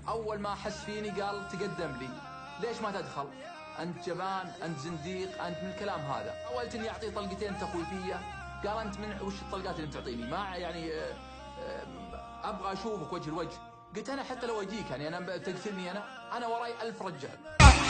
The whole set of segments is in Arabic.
أول ما حس فيني قال تقدم لي، ليش ما تدخل؟ أنت جبان، أنت زنديق، أنت من الكلام هذا. حاولت إني أعطيه طلقتين تخويفية، قال أنت من وش الطلقات اللي بتعطيني؟ ما يعني أبغى أشوفك وجه لوجه. قلت أنا حتى لو أجيك يعني أنا تقتلني، أنا وراي 1000 رجال.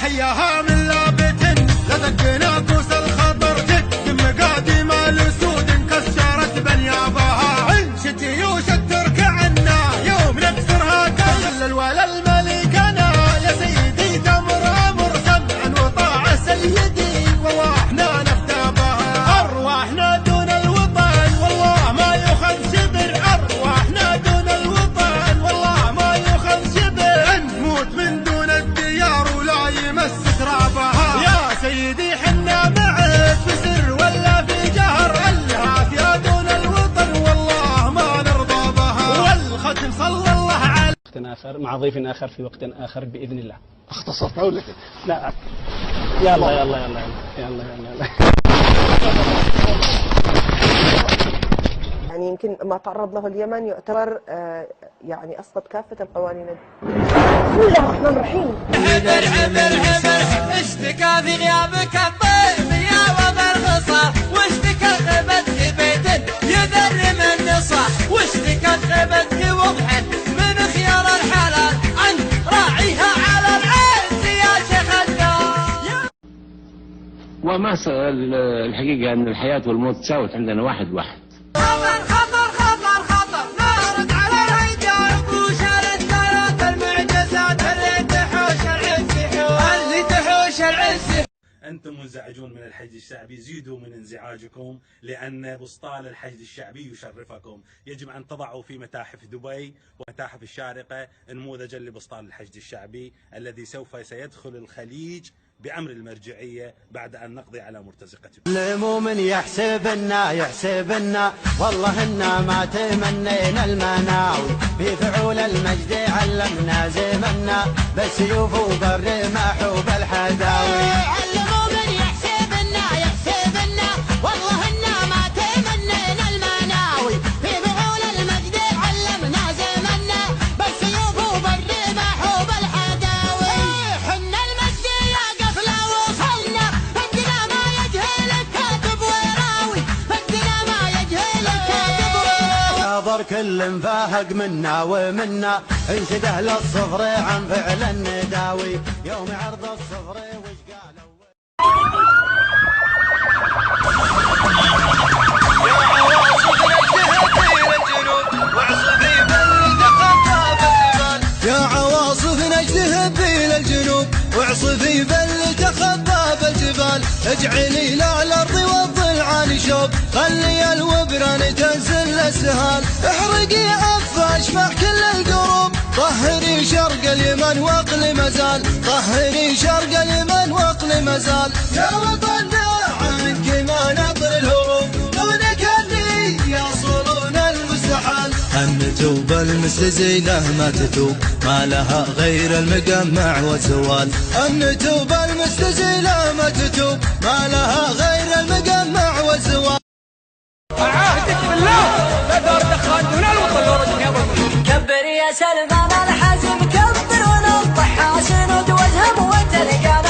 حياها من لابت لدق ناقوس الخطر جد مقادم الأسود انكسرت بنيابها عنش جيوش الترك عنا يوم نكسرها كل ولا الملك أنا يا سيدي تمر أمر سمعا وطاعة سيدي وارواحنا نفدى بها أرواحنا دون الوطن والله ما يخذ شبر أرواحنا دون الوطن والله ما يخذ شبر نموت من دون الديار ولا يمس ترابها يا سيدي حنا معك بسر ولا في جهر العافية دون الوطن والله ما نرضى بها والختم صلى الله عليه وقت آخر مع ضيف آخر في وقت آخر بإذن الله. اختصرت ولا كيف؟ لا يلا يلا يلا يلا يلا يلا. يعني يمكن ما تعرض له اليمن يعتبر يعني أسقط كافة القوانين. بسم الله الرحمن الرحيم. عبر عبر عبر اشتكى في غيابك الطيب يا وضع الخصال واشتكى غيبتك بيت يذرم النصاح واشتكى غيبتك وضحا من خيار الحلال عن راعيها على العز يا شيخ الدار. وما الحقيقة أن الحياة والموت تساوت عندنا واحد واحد. خطر خطر خطر خطر نارد على الهجاء وشال الثلاث المعجزات اللي تحوش العز. أنتم منزعجون من الحشد الشعبي، زيدوا من انزعاجكم لأن بسطال الحشد الشعبي يشرفكم. يجب أن تضعوا في متاحف دبي ومتاحف الشارقة نموذجا لبسطال الحشد الشعبي الذي سوف سيدخل الخليج بأمر المرجعية بعد أن نقضي على مرتزقته. المؤمن يحسبنا والله إنا ما تمنينا المناوي في فعول المجد علمنا زمنا بالسيوف وبالرماح وبالحداوي. المؤمن يحسبنا والله إنا ما تمنينا المناوي في فعول المجد علمنا زمنا بالسيوف وبالرماح وبالحداوي. حنا المجد يا قفله وصلنا فقدنا ما يجهل الكاتب وراوي فقدنا ما يجهل الكاتب وراوي. ناظر كل مفاهق منا ومنا انشده للصفر عن فعل النداوي يوم عرض الصفر وش قالوا. يا عواصف نجده بين الجنوب واعصفي بل تخبى بالجبال اجعلي لا الارض والضلعان شوب خلي الوبران تنزل السهال احرقي عفاش مع كل القروب طهري شرق اليمن واقل مزال طهري شرق اليمن واقل مزال يا وطننا عنك ما نطر الهروب دونك اللي يصلون المستحال أن توب المستزيلة ما تتوب ما لها غير المقمع والزوال أن توب المستزيلة ما تتوب ما لها غير المقمع والزوال. أعاهدك بالله لا دار دخان دون الوطن ورد يا ابو كبر يا سلمان الحزم كبر ونطح حاسن وجههم وتلقى